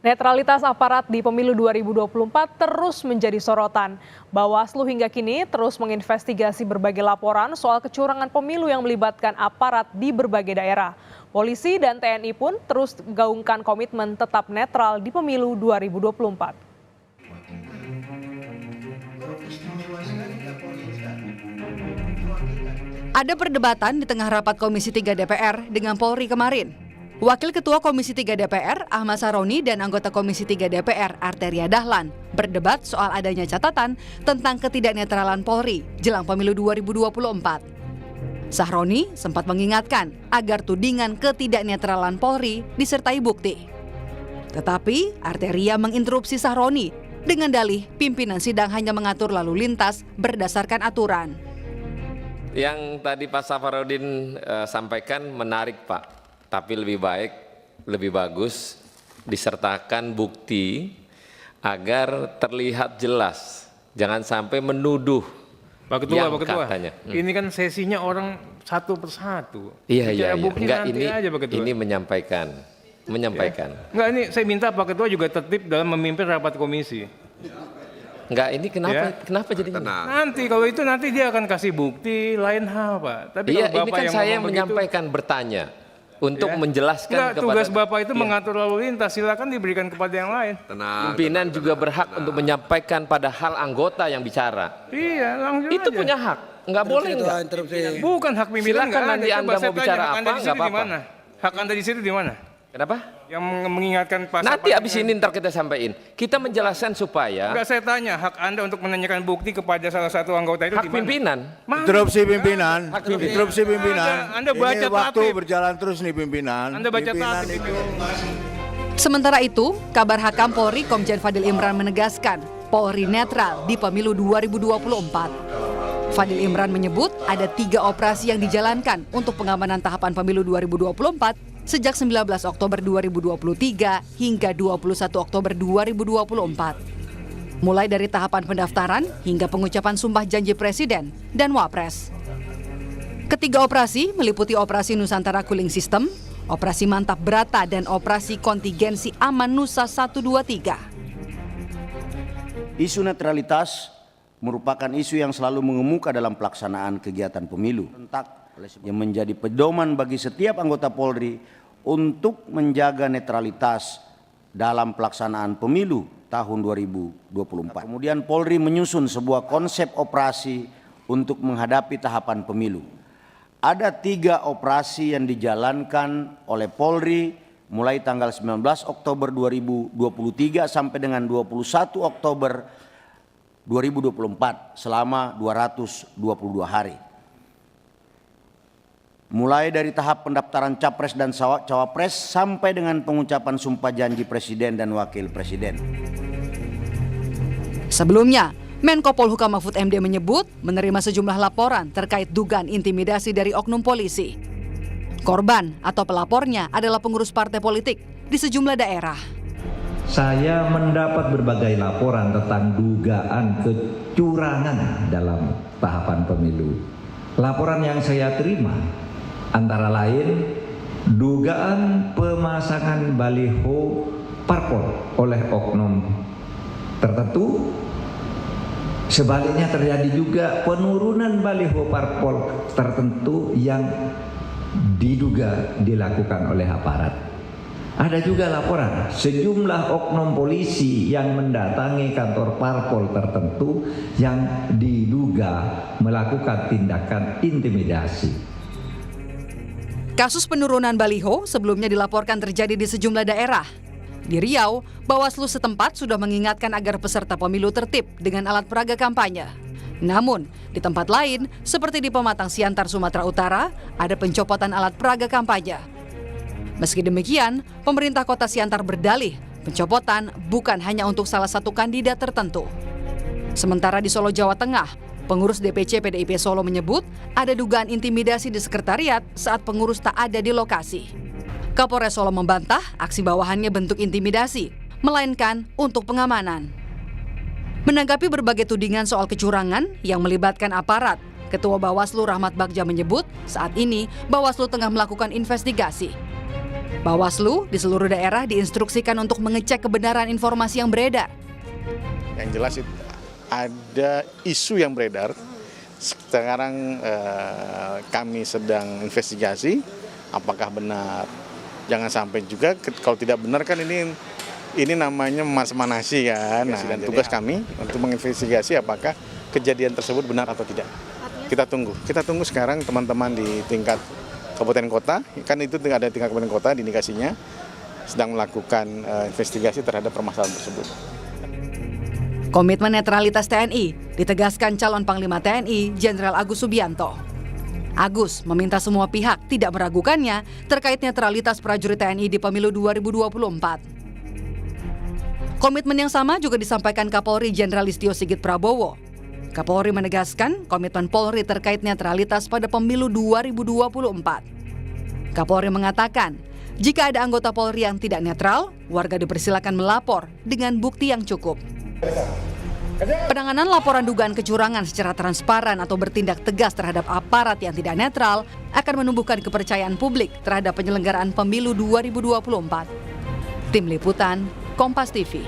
Netralitas aparat di pemilu 2024 terus menjadi sorotan. Bawaslu hingga kini terus menginvestigasi berbagai laporan soal kecurangan pemilu yang melibatkan aparat di berbagai daerah. Polisi dan TNI pun terus menggaungkan komitmen tetap netral di pemilu 2024. Ada perdebatan di tengah rapat Komisi 3 DPR dengan Polri kemarin. Wakil Ketua Komisi 3 DPR, Ahmad Saroni, dan anggota Komisi 3 DPR, Arteria Dahlan, berdebat soal adanya catatan tentang ketidaknetralan Polri jelang pemilu 2024. Sahroni sempat mengingatkan agar tudingan ketidaknetralan Polri disertai bukti. Tetapi Arteria menginterupsi Sahroni dengan dalih pimpinan sidang hanya mengatur lalu lintas berdasarkan aturan. Yang tadi Pak Safarudin sampaikan menarik, Pak. Tapi lebih baik, lebih bagus disertakan bukti agar terlihat jelas. Jangan sampai menuduh. Pak Ketua, yang Pak Ketua, katanya. Ini kan sesinya orang satu persatu. Iya. Enggak, ini menyampaikan. Ya. Enggak, ini saya minta Pak Ketua juga tertib dalam memimpin rapat komisi. Enggak, ini kenapa jadinya? Nanti kalau itu nanti dia akan kasih bukti lain hal, Pak. Tapi iya, kalau Bapak ini kan yang saya begitu, menyampaikan bertanya. Untuk menjelaskan kepada tugas Bapak itu mengatur lalu lintas, silakan diberikan kepada yang lain. Pimpinan juga berhak untuk menyampaikan pada hal anggota yang bicara. Iya, langsung itu aja. punya hak, nggak boleh nggak? Bukan hak pimpinan. Silakan nanti Anda mau bicara apa, nggak apa-apa. Hak Anda di situ di mana? Kenapa? Yang mengingatkan Pak. Nanti abis ini ntar kita sampaikan. Kita menjelaskan supaya. Enggak, saya tanya hak Anda untuk menanyakan bukti kepada salah satu anggota itu hak di mana? pimpinan. Interupsi pimpinan. Interupsi pimpinan. Anda baca ini waktu tatip. berjalan terus nih pimpinan. Anda baca pimpinan tatip itu. Sementara itu, kabar Hakam Polri Komjen Fadil Imran menegaskan Polri netral di pemilu 2024. Fadil Imran menyebut ada 3 operasi yang dijalankan untuk pengamanan tahapan pemilu 2024 sejak 19 Oktober 2023 hingga 21 Oktober 2024. Mulai dari tahapan pendaftaran hingga pengucapan sumpah janji Presiden dan Wapres. Ketiga operasi meliputi Operasi Nusantara Cooling System, Operasi Mantap Brata, dan Operasi Kontingensi Aman Nusa 123. Isu netralitas merupakan isu yang selalu mengemuka dalam pelaksanaan kegiatan pemilu, yang menjadi pedoman bagi setiap anggota Polri untuk menjaga netralitas dalam pelaksanaan pemilu tahun 2024. Kemudian Polri menyusun sebuah konsep operasi untuk menghadapi tahapan pemilu. Ada 3 operasi yang dijalankan oleh Polri mulai tanggal 19 Oktober 2023 sampai dengan 21 Oktober 2024 selama 222 hari. Mulai dari tahap pendaftaran Capres dan Cawapres sampai dengan pengucapan sumpah janji Presiden dan Wakil Presiden. Sebelumnya, Menko Polhukam Mahfud MD menyebut menerima sejumlah laporan terkait dugaan intimidasi dari oknum polisi. Korban atau pelapornya adalah pengurus partai politik di sejumlah daerah. Saya mendapat berbagai laporan tentang dugaan kecurangan dalam tahapan pemilu. Laporan yang saya terima antara lain dugaan pemasangan baliho parpol oleh oknum tertentu. Sebaliknya terjadi juga penurunan baliho parpol tertentu yang diduga dilakukan oleh aparat. Ada juga laporan sejumlah oknum polisi yang mendatangi kantor parpol tertentu yang diduga melakukan tindakan intimidasi. Kasus penurunan baliho sebelumnya dilaporkan terjadi di sejumlah daerah. Di Riau, Bawaslu setempat sudah mengingatkan agar peserta pemilu tertib dengan alat peraga kampanye. Namun, di tempat lain, seperti di Pematang Siantar, Sumatera Utara, ada pencopotan alat peraga kampanye. Meski demikian, pemerintah kota Siantar berdalih pencopotan bukan hanya untuk salah satu kandidat tertentu. Sementara di Solo, Jawa Tengah, pengurus DPC PDIP Solo menyebut ada dugaan intimidasi di sekretariat saat pengurus tak ada di lokasi. Kapolres Solo membantah aksi bawahannya bentuk intimidasi, melainkan untuk pengamanan. Menanggapi berbagai tudingan soal kecurangan yang melibatkan aparat, Ketua Bawaslu Rahmat Bagja menyebut saat ini Bawaslu tengah melakukan investigasi. Bawaslu di seluruh daerah diinstruksikan untuk mengecek kebenaran informasi yang beredar. Yang jelas ada isu yang beredar. Sekarang kami sedang investigasi apakah benar. Jangan sampai juga kalau tidak benar kan ini namanya manas-manasi kan. Nah, dan tugas kami untuk menginvestigasi apakah kejadian tersebut benar atau tidak. Kita tunggu sekarang teman-teman di tingkat kabupaten kota, kan itu ada tingkat kabupaten kota di indikasinya sedang melakukan investigasi terhadap permasalahan tersebut. Komitmen netralitas TNI ditegaskan calon Panglima TNI Jenderal Agus Subianto. Agus meminta semua pihak tidak meragukannya terkait netralitas prajurit TNI di pemilu 2024. Komitmen yang sama juga disampaikan Kapolri Jenderal Listio Sigit Prabowo. Kapolri menegaskan komitmen Polri terkait netralitas pada pemilu 2024. Kapolri mengatakan, jika ada anggota Polri yang tidak netral, warga dipersilakan melapor dengan bukti yang cukup. Penanganan laporan dugaan kecurangan secara transparan atau bertindak tegas terhadap aparat yang tidak netral akan menumbuhkan kepercayaan publik terhadap penyelenggaraan pemilu 2024. Tim Liputan, Kompas TV.